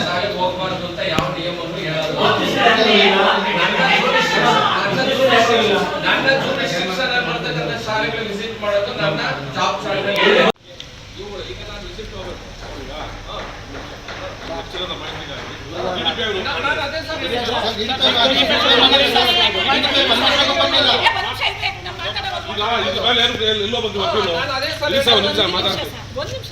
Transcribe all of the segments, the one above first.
ಶಾಲೆಗೆ ಹೋಗಬಾರ್ದು ಅಂತ ಯಾವ ನಿಯಮವನ್ನು ಹೇಳಲ್ಲ. ನನ್ನ ಜೊತೆ ಶಿಕ್ಷಣ ಮಾಡ್ತಕ್ಕಂಥ ಶಾಲೆಗಳು ವಿಸಿಟ್ ಮಾಡೋದು ನನ್ನ ಜಾಬ್ ಶಾಲೆ. ಈಗ ನಾನು ವಿಸಿಟ್ ಹೋಗ್ಬೇಕು ಎಲ್ಲೋ ಬಂದು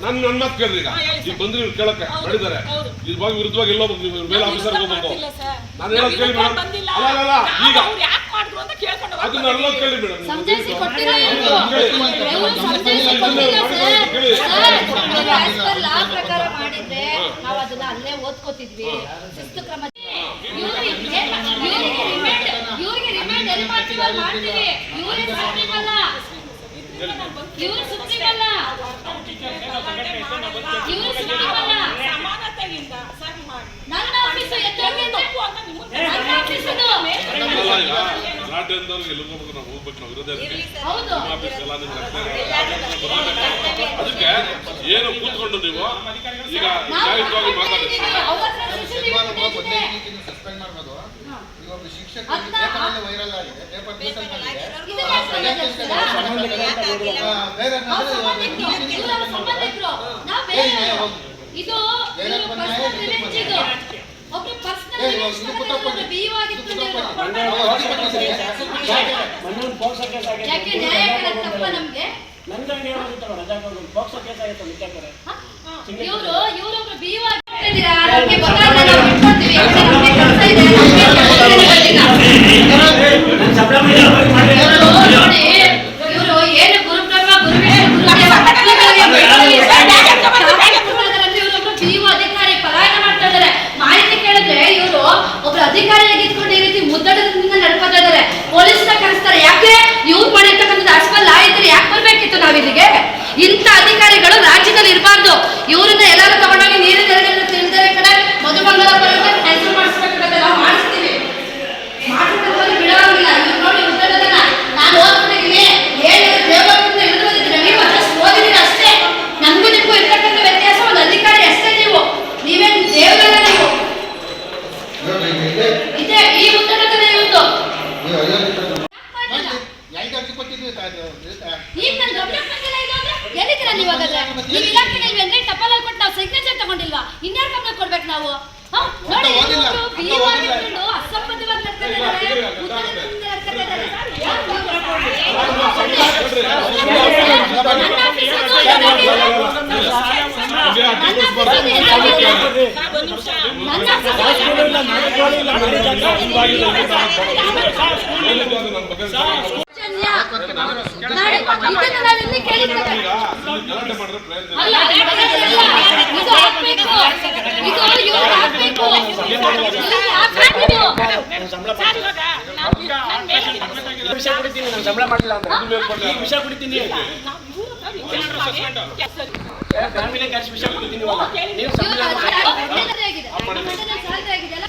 ನನ್ನ ಮಾತು ಕೇಳ್ರಿ. ಈಗ ಬಂದ್ರಿ ಕೇಳಕ್ಕೆ ಮಾಡಿದ್ದಾರೆ ಇವಾಗ ವಿರುದ್ಧವಾಗಿ ಎಲ್ಲೋ ಮೇಲೆ ಆಫೀಸರ್ಗೆ ಹೋಗ್ಬೇಕು. ನಾನು ಹೇಳೋದು ಕೇಳಿ ಮೇಡಮ್. ಅಲ್ಲ ಈಗ ಅದನ್ನೆಲ್ಲ ಕೇಳಿ ಮೇಡಮ್. ಅಲ್ಲೇ ಓದ್ಕೋತಿದ್ವಿ. ಶಿಸ್ತು ಕ್ರಮ ಅದಕ್ಕೆ ಏನು ಕೂತ್ಕೊಂಡು ನೀವು ಈಗ ನ್ಯಾಯವಾಗಿ ಮಾತಾಡಿ. ಅಧಿಕಾರಿಯಾಗಿ ಇಟ್ಕೊಂಡು ಈ ರೀತಿ ಮುದ್ದಡದಿಂದ ನಡ್ಕೋತಾ ಇದ್ದಾರೆ. ಪೊಲೀಸ್ನ ಕರೆಸ್ತಾರೆ. ಯಾಕೆ ಇವ್ರು ಮಾಡಿರ್ತಕ್ಕಂಥದ್ದು ಅಷ್ಟೆಲ್ಲ ಆಯ್ತು, ಯಾಕೆ ಬರ್ಬೇಕಿತ್ತು ನಾವಿಲ್ಲಿಗೆ? ಇಂಥ ಅಧಿಕಾರಿಗಳು ರಾಜ್ಯದಲ್ಲಿ ಇರಬಾರ್ದು. ಇವ್ರನ್ನ ಎಲ್ಲರೂ ತಗೊಂಡೋಗಿ ನೀರಿನ ತಿಳಿದರೆ ಕಡೆ ಮಧುಮಂಗಲ ಕೆಲಸ ಮಾಡಿಸ್ಬೇಕಾಗತ್ತೆ. ನಾವು ಮಾಡಿಸ್ತೀವಿ, ಮಾಡಿಸ್ಕೊಂಡು ಬಿಡೋಂಗಿಲ್ಲ. ಇವ್ರು ನೋಡಿ ಮುದ್ದಡದನ್ನ ನಾನು ಓದ್ಕೊಂಡಿದ್ದೀನಿ, ದೇವರಿಂದ ಹಿಡಿದು ನೀವು ಜಸ್ಟ್ ಓದಿದ್ದೀರಿ ಅಷ್ಟೇ. ನಮಗೂ ನಿಮಗೂ ಇರ್ತಕ್ಕಂಥ ವ್ಯತ್ಯಾಸ ಒಂದು ಅಧಿಕಾರಿ ಅಷ್ಟೇ. ನೀವೇನು ದೇವರಲ್ಲ. ನೀವು ಇದೆ ಈ ಮುದ್ದಡತನ ಇವತ್ತು ಈಗ ನನ್ನ ಗಮನ ಬಂದಿಲ್ಲ. ಇದು ಅಂದ್ರೆ ಎಲ್ಲಿದ್ದೀರಾ ನೀವು? ಹಾಗಾದ್ರೆ ನೀವು ಇಲಾಖೆಯಲ್ಲಿ ಅಂದ್ರೆ ಟಪಾಲಲ್ಲಿ ಕೊಟ್ಟು ನಾವು ಸಿಗ್ನೇಚರ್ ತಗೊಂಡಿಲ್ವಾ? ಇನ್ಯಾರ ಗಮನ ಕೊಡ್ಬೇಕು ನಾವು? ನೋಡಿ ಅಸಂಬದ್ಧವಾಗಿ ಸಂಬಳ ಮಾಡಿಲ್ಲ ಅಂದ್ರೆ ವಿಷ ಕುಡಿತೀನಿ.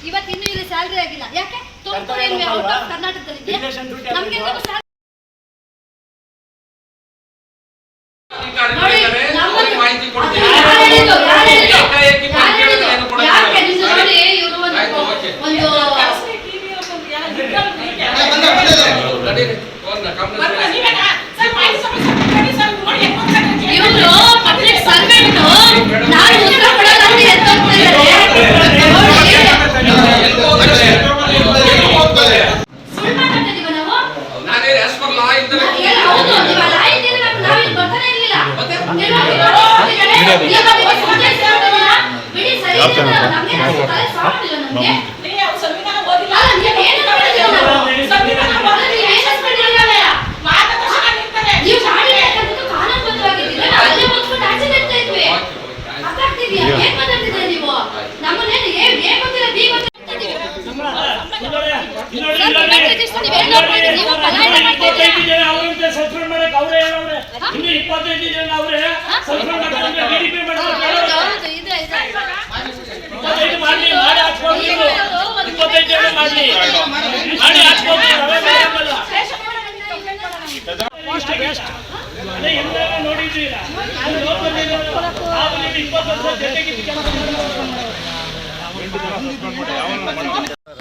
ಇವತ್ತು ಇನ್ನೂ ಇಲ್ಲಿ ಸ್ಯಾಲ್ರಿ ಆಗಿಲ್ಲ. ಯಾಕೆ? ಕರ್ನಾಟಕದಲ್ಲಿ ಪಬ್ಲಿಕ್ ಸರ್ವೆಂಟ್ ನಾನು ಉತ್ತರ ಕೊಡೋದಾದ್ರೆ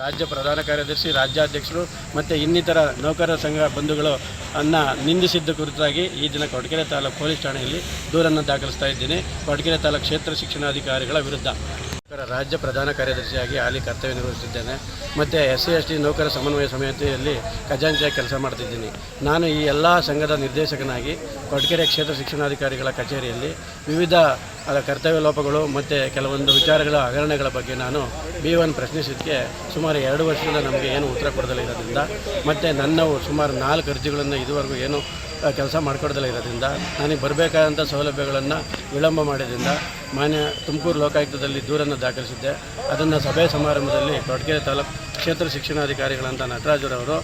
ರಾಜ್ಯ ಪ್ರಧಾನ ಕಾರ್ಯದರ್ಶಿ, ರಾಜ್ಯಾಧ್ಯಕ್ಷರು ಮತ್ತು ಇನ್ನಿತರ ನೌಕರರ ಸಂಘ ಬಂಧುಗಳು ನಿಂದಿಸಿದ್ದ ಕುರಿತಾಗಿ ಈ ದಿನ ಕೊರಟಗೆರೆ ತಾಲೂಕು ಪೊಲೀಸ್ ಠಾಣೆಯಲ್ಲಿ ದೂರನ್ನು ದಾಖಲಿಸ್ತಾ ಇದ್ದೀನಿ. ಕೊರಟಗೆರೆ ತಾಲೂಕು ಕ್ಷೇತ್ರ ಶಿಕ್ಷಣಾಧಿಕಾರಿಗಳ ವಿರುದ್ಧ ರಾಜ್ಯ ಪ್ರಧಾನ ಕಾರ್ಯದರ್ಶಿಯಾಗಿ ಹಾಲಿ ಕರ್ತವ್ಯ ನಿರ್ವಹಿಸುತ್ತಿದ್ದೇನೆ ಮತ್ತು SC/ST ನೌಕರ ಸಮನ್ವಯ ಸಮಿತಿಯಲ್ಲಿ ಖಜಾಂಚಿಯಾಗಿ ಕೆಲಸ ಮಾಡ್ತಿದ್ದೀನಿ. ನಾನು ಈ ಎಲ್ಲ ಸಂಘದ ನಿರ್ದೇಶಕನಾಗಿ ಕೊರಟಗೆರೆ ಕ್ಷೇತ್ರ ಶಿಕ್ಷಣಾಧಿಕಾರಿಗಳ ಕಚೇರಿಯಲ್ಲಿ ವಿವಿಧ ಕರ್ತವ್ಯ ಲೋಪಗಳು ಮತ್ತು ಕೆಲವೊಂದು ವಿಚಾರಗಳ ಹಗರಣಗಳ ಬಗ್ಗೆ ನಾನು B1 ಪ್ರಶ್ನಿಸಿದ್ದಕ್ಕೆ ಸುಮಾರು 2 ವರ್ಷದಿಂದ ನಮಗೆ ಏನು ಉತ್ತರ ಕೊಡದಲ್ಲ ಇರೋದ್ರಿಂದ ಮತ್ತು ನನ್ನವು ಸುಮಾರು 4 ಅರ್ಜಿಗಳನ್ನು ಇದುವರೆಗೂ ಏನು ಕೆಲಸ ಮಾಡಿಕೊಡ್ದಲ್ಲ ಇರೋದ್ರಿಂದ ನನಗೆ ಬರಬೇಕಾದಂಥ ಸೌಲಭ್ಯಗಳನ್ನು ವಿಳಂಬ ಮಾಡಿದ್ರಿಂದ ಮಾನ್ಯ ತುಮಕೂರು ಲೋಕಾಯುಕ್ತದಲ್ಲಿ ದೂರನ್ನು ದಾಖಲಿಸಿದ್ದೆ. ಅದನ್ನು ಸಭೆ ಸಮಾರಂಭದಲ್ಲಿ ಕೊರಟಗೆರೆ ತಾಲೂಕು ಕ್ಷೇತ್ರ ಶಿಕ್ಷಣಾಧಿಕಾರಿಗಳಂತ ನಟರಾಜರವರು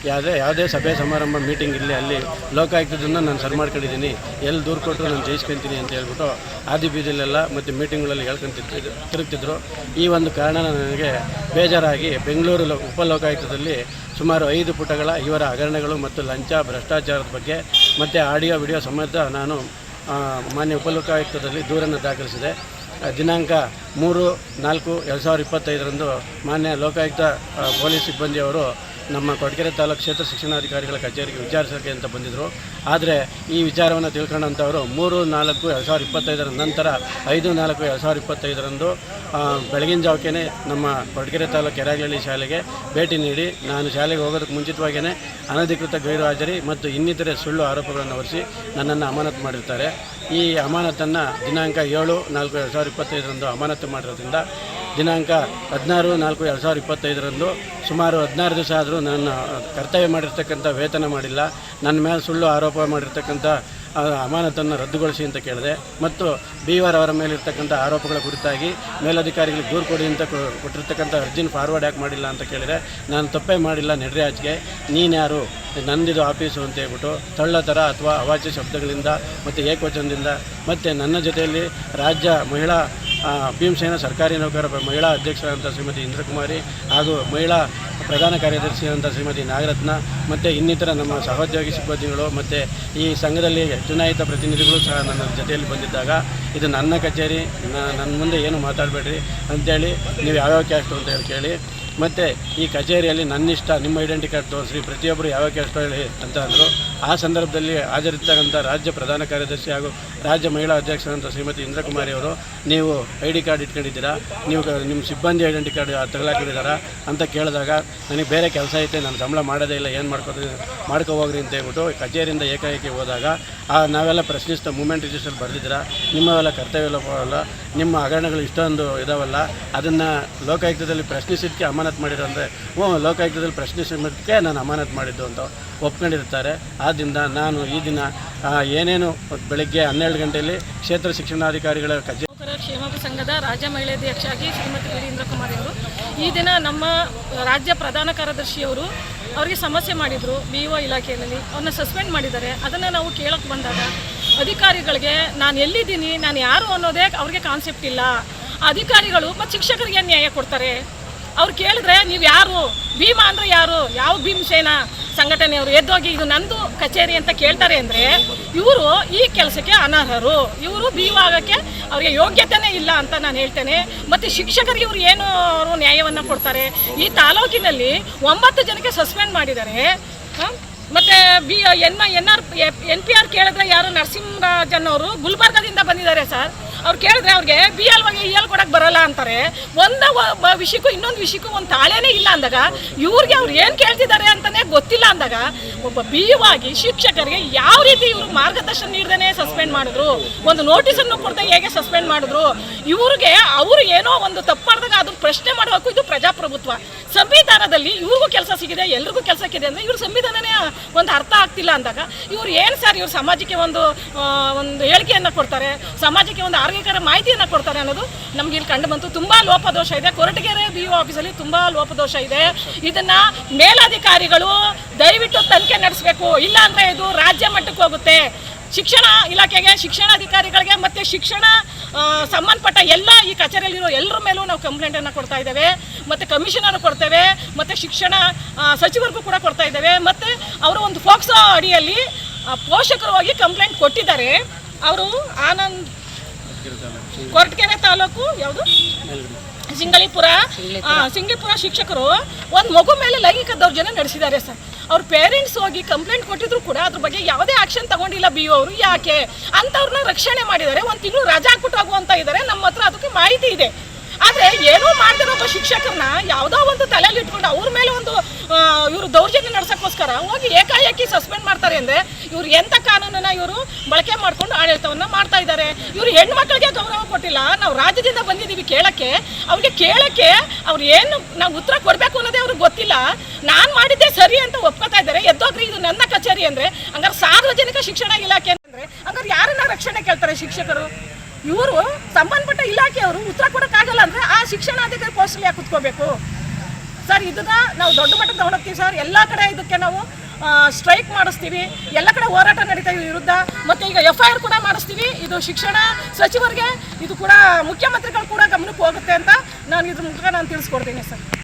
ಯಾವುದೇ ಸಭೆ ಸಮಾರಂಭ ಮೀಟಿಂಗ್ ಇಲ್ಲಿ ಅಲ್ಲಿ ಲೋಕಾಯುಕ್ತದನ್ನು ನಾನು ಸರಿ ಮಾಡ್ಕೊಂಡಿದ್ದೀನಿ, ಎಲ್ಲಿ ದೂರು ಕೊಟ್ಟರು ನಾನು ಜಯಿಸ್ಕೊತೀನಿ ಅಂತ ಹೇಳ್ಬಿಟ್ಟು ಆದಿ ಬೀದಿಲೆಲ್ಲ ಮತ್ತು ಮೀಟಿಂಗ್ಗಳಲ್ಲಿ ತಿರುಗ್ತಿದ್ರು. ಈ ಒಂದು ಕಾರಣ ನನಗೆ ಬೇಜಾರಾಗಿ ಬೆಂಗಳೂರು ಉಪಲೋಕಾಯುಕ್ತದಲ್ಲಿ ಸುಮಾರು 5 ಪುಟಗಳ ಇವರ ಹಗರಣಗಳು ಮತ್ತು ಲಂಚ ಭ್ರಷ್ಟಾಚಾರದ ಬಗ್ಗೆ ಮತ್ತು ಆಡಿಯೋ ವಿಡಿಯೋ ಸಮೇತ ನಾನು ಮಾನ್ಯ ಉಪಲೋಕಾಯುಕ್ತದಲ್ಲಿ ದೂರನ್ನು ದಾಖಲಿಸಿದೆ. ದಿನಾಂಕ 3/4/2025 ಮಾನ್ಯ ಲೋಕಾಯುಕ್ತ ಪೊಲೀಸ್ ಸಿಬ್ಬಂದಿಯವರು ನಮ್ಮ ಕೊರಟಗೆರೆ ತಾಲೂಕು ಕ್ಷೇತ್ರ ಶಿಕ್ಷಣಾಧಿಕಾರಿಗಳ ಕಚೇರಿಗೆ ವಿಚಾರಿಸೋಕ್ಕೆ ಅಂತ ಬಂದಿದ್ದರು. ಆದರೆ ಈ ವಿಚಾರವನ್ನು ತಿಳ್ಕೊಂಡಂಥವರು 3/4/2025 ನಂತರ 5/4/2025 ಬೆಳಗಿನ ಜಾವಕ್ಕೆ ನಮ್ಮ ಕೊರಟಗೆರೆ ತಾಲೂಕು ಕೆರಾಗಲಹಳ್ಳಿ ಶಾಲೆಗೆ ಭೇಟಿ ನೀಡಿ ನಾನು ಶಾಲೆಗೆ ಹೋಗೋದಕ್ಕೆ ಮುಂಚಿತವಾಗಿಯೇ ಅನಧಿಕೃತ ಗೈರು ಹಾಜರಿ ಮತ್ತು ಇನ್ನಿತರೆ ಸುಳ್ಳು ಆರೋಪಗಳನ್ನು ಹೊರಿಸಿ ನನ್ನನ್ನು ಅಮಾನತು ಮಾಡಿರ್ತಾರೆ. ಈ ಅಮಾನತನ್ನು ದಿನಾಂಕ 7/4/2025 ಅಮಾನತು ಮಾಡಿರೋದ್ರಿಂದ ದಿನಾಂಕ 16/4/2025 ಸುಮಾರು 16 ದಿವಸ ಆದರೂ ನನ್ನ ಕರ್ತವ್ಯ ಮಾಡಿರ್ತಕ್ಕಂಥ ವೇತನ ಮಾಡಿಲ್ಲ, ನನ್ನ ಮೇಲೆ ಸುಳ್ಳು ಆರೋಪ ಮಾಡಿರ್ತಕ್ಕಂಥ ಅಮಾನತನ್ನು ರದ್ದುಗೊಳಿಸಿ ಅಂತ ಕೇಳಿದೆ. ಮತ್ತು B1 ಅವರ ಮೇಲಿರ್ತಕ್ಕಂಥ ಆರೋಪಗಳ ಕುರಿತಾಗಿ ಮೇಲಧಿಕಾರಿಗಳಿಗೆ ದೂರು ಕೊಡಿ ಅಂತ ಕೊಟ್ಟಿರ್ತಕ್ಕಂಥ ಅರ್ಜಿನ ಫಾರ್ವರ್ಡ್ ಯಾಕೆ ಮಾಡಿಲ್ಲ ಅಂತ ಕೇಳಿದರೆ ನಾನು ತಪ್ಪೇ ಮಾಡಿಲ್ಲ, ನೆಡ್ರಿ ಆಚೆಗೆ ನೀನ್ಯಾರು ನಂದಿದು ಆಫೀಸು ಅಂತ ಹೇಳ್ಬಿಟ್ಟು ತಳ್ಳತರ ಅಥವಾ ಅವಾಚ್ಯ ಶಬ್ದಗಳಿಂದ ಮತ್ತು ಏಕವಚನದಿಂದ ಮತ್ತು ನನ್ನ ಜೊತೆಯಲ್ಲಿ ರಾಜ್ಯ ಮಹಿಳಾ ಭೀಮಸೇನ ಸರ್ಕಾರಿ ನೌಕರ ಮಹಿಳಾ ಅಧ್ಯಕ್ಷರಾದಂಥ ಶ್ರೀಮತಿ ಇಂದ್ರಕುಮಾರಿ ಹಾಗೂ ಮಹಿಳಾ ಪ್ರಧಾನ ಕಾರ್ಯದರ್ಶಿಯಾದಂಥ ಶ್ರೀಮತಿ ನಾಗರತ್ನ ಮತ್ತು ಇನ್ನಿತರ ನಮ್ಮ ಸಹೋದ್ಯೋಗಿ ಸಿಬ್ಬಂದಿಗಳು ಮತ್ತು ಈ ಸಂಘದಲ್ಲಿ ಚುನಾಯಿತ ಪ್ರತಿನಿಧಿಗಳು ಸಹ ನನ್ನ ಜೊತೆಯಲ್ಲಿ ಬಂದಿದ್ದಾಗ ಇದು ನನ್ನ ಕಚೇರಿ, ನನ್ನ ಮುಂದೆ ಏನು ಮಾತಾಡಬೇಡ್ರಿ ಅಂಥೇಳಿ ನೀವು ಯಾವ್ಯಾವ ಕ್ಯಾಸ್ಟು ಅಂತ ಹೇಳಿ ಕೇಳಿ ಮತ್ತು ಈ ಕಚೇರಿಯಲ್ಲಿ ನನ್ನಿಷ್ಟ ನಿಮ್ಮ ಐಡೆಂಟಿ ಕಾರ್ಡ್ ತೋರಿಸಿ ಪ್ರತಿಯೊಬ್ಬರು ಯಾವ ಕ್ಯಾಸ್ಟು ಹೇಳಿ ಅಂತ ಅಂದರು. ಆ ಸಂದರ್ಭದಲ್ಲಿ ಹಾಜರಿರ್ತಕ್ಕಂಥ ರಾಜ್ಯ ಪ್ರಧಾನ ಕಾರ್ಯದರ್ಶಿ ಹಾಗೂ ರಾಜ್ಯ ಮಹಿಳಾ ಅಧ್ಯಕ್ಷರಂಥ ಶ್ರೀಮತಿ ಇಂದ್ರಕುಮಾರಿ ಅವರು ನೀವು ID ಕಾರ್ಡ್ ಇಟ್ಕೊಂಡಿದ್ದೀರಾ, ನೀವು ನಿಮ್ಮ ಸಿಬ್ಬಂದಿ ಐಡೆಂಟಿ ಕಾರ್ಡ್ ತಗೊಳಾಕಿದ್ದೀರಾ ಅಂತ ಕೇಳಿದಾಗ ನನಗೆ ಬೇರೆ ಕೆಲಸ ಐತೆ, ನಾನು ಸಂಬಳ ಮಾಡೋದೇ ಇಲ್ಲ, ಏನು ಮಾಡ್ಕೊ ಹೋಗ್ರಿ ಅಂತ ಹೇಳ್ಬಿಟ್ಟು ಕಚೇರಿಯಿಂದ ಏಕಾಏಕಿ ಹೋದಾಗ ನಾವೆಲ್ಲ ಪ್ರಶ್ನಿಸ್ತಾ ಮೂಮೆಂಟ್ ರಿಜಿಸ್ಟರ್ ಬರೆದಿದ್ದೀರಾ, ನಿಮ್ಮವೆಲ್ಲ ಕರ್ತವ್ಯ ಲೋಪವಲ್ಲ, ನಿಮ್ಮ ಹಗರಣಗಳು ಇಷ್ಟೊಂದು ಇದಾವಲ್ಲ, ಅದನ್ನು ಲೋಕಾಯುಕ್ತದಲ್ಲಿ ಪ್ರಶ್ನಿಸಿದ್ದಕ್ಕೆ ಅಮಾನತು ಮಾಡಿರೋ ಅಂದರೆ ಲೋಕಾಯುಕ್ತದಲ್ಲಿ ಪ್ರಶ್ನಿಸಿದ್ದಕ್ಕೆ ನಾನು ಅಮಾನತು ಮಾಡಿದ್ದು ಅಂತ ಒಪ್ಕೊಂಡಿರ್ತಾರೆ. ಆದ್ದರಿಂದ ನಾನು ಈ ದಿನ ಏನೇನು ಬೆಳಗ್ಗೆ 12 ಗಂಟೆಯಲ್ಲಿ ಕ್ಷೇತ್ರ ಶಿಕ್ಷಣಾಧಿಕಾರಿಗಳ ಕಚೇರಿ ಕ್ಷೇಮ ಸಂಘದ ರಾಜ್ಯ ಮಹಿಳಾಧ್ಯಕ್ಷರಾಗಿ ಶ್ರೀಮತಿ ಇಂದ್ರಕುಮಾರಿ ಅವರು ಈ ದಿನ ನಮ್ಮ ರಾಜ್ಯ ಪ್ರಧಾನ ಕಾರ್ಯದರ್ಶಿಯವರು ಅವರಿಗೆ ಸಮಸ್ಯೆ ಮಾಡಿದರು. BO ಇಲಾಖೆಯಲ್ಲಿ ಅವ್ರನ್ನ ಸಸ್ಪೆಂಡ್ ಮಾಡಿದ್ದಾರೆ. ಅದನ್ನು ನಾವು ಕೇಳೋಕ್ಕೆ ಬಂದಾಗ ಅಧಿಕಾರಿಗಳಿಗೆ ನಾನು ಎಲ್ಲಿದ್ದೀನಿ, ನಾನು ಯಾರು ಅನ್ನೋದೇ ಅವ್ರಿಗೆ ಕಾನ್ಸೆಪ್ಟ್ ಇಲ್ಲ. ಅಧಿಕಾರಿಗಳು ಮತ್ತು ಶಿಕ್ಷಕರಿಗೆ ನ್ಯಾಯ ಕೊಡ್ತಾರೆ. ಅವ್ರು ಕೇಳಿದ್ರೆ ನೀವು ಯಾರು, ಭೀಮಾ ಅಂದರೆ ಯಾರು, ಯಾವ ಭೀಮಸೇನಾ ಸಂಘಟನೆಯವರು ಎದ್ದೋಗಿ ಇದು ನಂದು ಕಚೇರಿ ಅಂತ ಕೇಳ್ತಾರೆ ಅಂದರೆ ಇವರು ಈ ಕೆಲಸಕ್ಕೆ ಅನರ್ಹರು, ಇವರು BO ಆಗೋಕ್ಕೆ ಅವರಿಗೆ ಯೋಗ್ಯತೆಯೇ ಇಲ್ಲ ಅಂತ ನಾನು ಹೇಳ್ತೇನೆ. ಮತ್ತು ಶಿಕ್ಷಕರಿಗೆ ಇವರು ಏನು ಅವರು ನ್ಯಾಯವನ್ನು ಕೊಡ್ತಾರೆ? ಈ ತಾಲೂಕಿನಲ್ಲಿ 9 ಜನಕ್ಕೆ ಸಸ್ಪೆಂಡ್ ಮಾಡಿದ್ದಾರೆ. ಮತ್ತು NPR ಕೇಳಿದ್ರೆ ಯಾರು ನರಸಿಂಹರಾಜನ್ ಅವರು ಗುಲ್ಬರ್ಗದಿಂದ ಬಂದಿದ್ದಾರೆ ಸರ್. ಅವ್ರು ಕೇಳಿದ್ರೆ ಅವ್ರಿಗೆ BL ಕೊಡಕ್ಕೆ ಬರೋಲ್ಲ ಅಂತಾರೆ. ಒಂದು ವಿಷಯಕ್ಕೂ ಇನ್ನೊಂದು ವಿಷಯಕ್ಕೂ ಒಂದು ತಾಳೇನೇ ಇಲ್ಲ ಅಂದಾಗ ಇವ್ರಿಗೆ ಅವ್ರು ಏನು ಕೇಳ್ತಿದ್ದಾರೆ ಅಂತಲೇ ಗೊತ್ತಿಲ್ಲ ಅಂದಾಗ ಒಬ್ಬ BO ಆಗಿ ಶಿಕ್ಷಕರಿಗೆ ಯಾವ ರೀತಿ ಇವರು ಮಾರ್ಗದರ್ಶನ ನೀಡದೇ ಸಸ್ಪೆಂಡ್ ಮಾಡಿದ್ರು, ಒಂದು ನೋಟಿಸನ್ನು ಕೊಡದೆ ಹೇಗೆ ಸಸ್ಪೆಂಡ್ ಮಾಡಿದ್ರು? ಇವ್ರಿಗೆ ಅವರು ಏನೋ ಒಂದು ತಪ್ಪು ಮಾಡಿದಾಗ ಅದನ್ನು ಪ್ರಶ್ನೆ ಮಾಡಬೇಕು. ಇದು ಪ್ರಜಾಪ್ರಭುತ್ವ. ಸಂವಿಧಾನದಲ್ಲಿ ಇವ್ರಿಗೂ ಕೆಲಸ ಸಿಗಿದೆ, ಎಲ್ರಿಗೂ ಕೆಲಸ ಸಿಗಿದೆ ಅಂದರೆ ಇವ್ರ ಸಂವಿಧಾನನೇ ಒಂದು ಅರ್ಥ ಆಗ್ತಿಲ್ಲ ಅಂದಾಗ ಇವ್ರು ಏನು ಸರ್ ಇವ್ರು ಸಮಾಜಕ್ಕೆ ಒಂದು ಹೇಳಿಕೆಯನ್ನು ಕೊಡ್ತಾರೆ, ಸಮಾಜಕ್ಕೆ ಒಂದು ಆರೋಗ್ಯಕರ ಮಾಹಿತಿಯನ್ನು ಕೊಡ್ತಾರೆ ಅನ್ನೋದು ನಮ್ಗೆ ಇಲ್ಲಿ ಕಂಡು ಬಂತು. ತುಂಬ ಲೋಪದೋಷ ಇದೆ. ಕೊರಟಗೆರೆ BO ಆಫೀಸಲ್ಲಿ ತುಂಬ ಲೋಪದೋಷ ಇದೆ. ಇದನ್ನು ಮೇಲಧಿಕಾರಿಗಳು ದಯವಿಟ್ಟು ತನಿಖೆ ನಡೆಸಬೇಕು, ಇಲ್ಲಾಂದರೆ ಇದು ರಾಜ್ಯ ಮಟ್ಟಕ್ಕೆ ಹೋಗುತ್ತೆ. ಶಿಕ್ಷಣ ಇಲಾಖೆಗೆ, ಶಿಕ್ಷಣಾಧಿಕಾರಿಗಳಿಗೆ ಮತ್ತು ಶಿಕ್ಷಣ ಸಂಬಂಧಪಟ್ಟ ಎಲ್ಲ ಈ ಕಚೇರಿಯಲ್ಲಿರೋ ಎಲ್ಲರ ಮೇಲೂ ನಾವು ಕಂಪ್ಲೇಂಟನ್ನು ಕೊಡ್ತಾ ಇದ್ದೇವೆ. ಮತ್ತು ಕಮಿಷನರ್ ಕೊಡ್ತೇವೆ, ಮತ್ತು ಶಿಕ್ಷಣ ಸಚಿವರಿಗೂ ಕೂಡ ಕೊಡ್ತಾ ಇದ್ದೇವೆ. ಮತ್ತು ಅವರು ಒಂದು ಫೋಕ್ಸೋ ಅಡಿಯಲ್ಲಿ ಪೋಷಕರು ಹೋಗಿ ಕಂಪ್ಲೇಂಟ್ ಕೊಟ್ಟಿದ್ದಾರೆ. ಅವರು ಆನಂದ್ ಕೊರಟಗೆರೆ ತಾಲೂಕು ಯಾವುದು ಸಿಂಗ್ಲಿಪುರ ಶಿಕ್ಷಕರು ಒಂದು ಮಗು ಮೇಲೆ ಲೈಂಗಿಕ ದೌರ್ಜನ್ಯ ನಡೆಸಿದ್ದಾರೆ ಸರ್. ಅವ್ರ ಪೇರೆಂಟ್ಸ್ ಹೋಗಿ ಕಂಪ್ಲೇಂಟ್ ಕೊಟ್ಟಿದ್ರು ಕೂಡ ಅದ್ರ ಬಗ್ಗೆ ಯಾವುದೇ ಆಕ್ಷನ್ ತಗೊಂಡಿಲ್ಲ BO ಅವರು. ಯಾಕೆ ಅಂತವ್ರನ್ನ ರಕ್ಷಣೆ ಮಾಡಿದ್ದಾರೆ, 1 ತಿಂಗಳು ರಜಾ ಹಾಕ್ಬಿಟ್ಟು ಹೋಗುವಂತ ಇದ್ದಾರೆ. ನಮ್ಮ ಹತ್ರ ಅದಕ್ಕೆ ಮಾಹಿತಿ ಇದೆ. ಆದರೆ ಏನೋ ಮಾಡ್ತಿರೋ ಒಬ್ಬ ಶಿಕ್ಷಕರನ್ನ ಯಾವುದೋ ಒಂದು ತಲೆಯಲ್ಲಿ ಇಟ್ಕೊಂಡು ಅವ್ರ ಮೇಲೆ ಒಂದು ಇವರು ದೌರ್ಜನ್ಯ ನಡೆಸೋಕ್ಕೋಸ್ಕರ ಹೋಗಿ ಏಕಾಏಕಿ ಸಸ್ಪೆಂಡ್ ಮಾಡ್ತಾರೆ ಅಂದರೆ ಇವ್ರು ಎಂಥ ಕಾನೂನನ್ನ ಇವರು ಬಳಕೆ ಮಾಡ್ಕೊಂಡು ಆಡಳಿತವನ್ನು ಮಾಡ್ತಾ ಇದ್ದಾರೆ. ಇವರು ಹೆಣ್ಮಕ್ಳಿಗೆ ಗೌರವ ಕೊಟ್ಟಿಲ್ಲ. ನಾವು ರಾಜ್ಯದಿಂದ ಬಂದಿದ್ದೀವಿ ಕೇಳಕ್ಕೆ, ಅವ್ರು ಏನು ನಾವು ಉತ್ತರ ಕೊಡಬೇಕು ಅನ್ನೋದೇ ಅವ್ರಿಗೆ ಗೊತ್ತಿಲ್ಲ. ನಾನು ಮಾಡಿದ್ದೆ ಸರಿ ಅಂತ ಒಪ್ಕೋತಾ ಇದ್ದಾರೆ. ಎದ್ದೋಗ್ರಿ, ಇದು ನನ್ನ ಕಚೇರಿ ಅಂದರೆ ಹಂಗಾರೆ ಸಾರ್ವಜನಿಕ ಶಿಕ್ಷಣ ಇಲಾಖೆ ಅಂದರೆ ಹಂಗಾರೆ ಯಾರನ್ನ ರಕ್ಷಣೆ ಕೇಳ್ತಾರೆ ಶಿಕ್ಷಕರು? ಇವರು ಸಂಬಂಧಪಟ್ಟ ಇಲಾಖೆಯವರು ಉತ್ತರ ಕೊಡೋಕ್ಕಾಗಲ್ಲ ಅಂದರೆ ಆ ಶಿಕ್ಷಣಾಧಿಕಾರಿ ಪೋಸ್ಟಲ್ಲಿ ಯಾಕೆ ಕುತ್ಕೋಬೇಕು ಸರ್? ಇದನ್ನ ನಾವು ದೊಡ್ಡ ಮಟ್ಟಕ್ಕೆ ತಗೊಂಡೋಗ್ತೀವಿ ಸರ್. ಎಲ್ಲ ಕಡೆ ಇದಕ್ಕೆ ನಾವು ಸ್ಟ್ರೈಕ್ ಮಾಡಿಸ್ತೀವಿ, ಎಲ್ಲ ಕಡೆ ಹೋರಾಟ ನಡೀತಾ ವಿರುದ್ಧ. ಮತ್ತು ಈಗ FIR ಕೂಡ ಮಾಡಿಸ್ತೀವಿ. ಇದು ಶಿಕ್ಷಣ ಸಚಿವರಿಗೆ, ಇದು ಕೂಡ ಮುಖ್ಯಮಂತ್ರಿಗಳು ಕೂಡ ಗಮನಕ್ಕೆ ಹೋಗುತ್ತೆ ಅಂತ ನಾನು ಇದ್ರ ಮೂಲಕ ತಿಳಿಸ್ಕೊಡ್ತೀನಿ ಸರ್.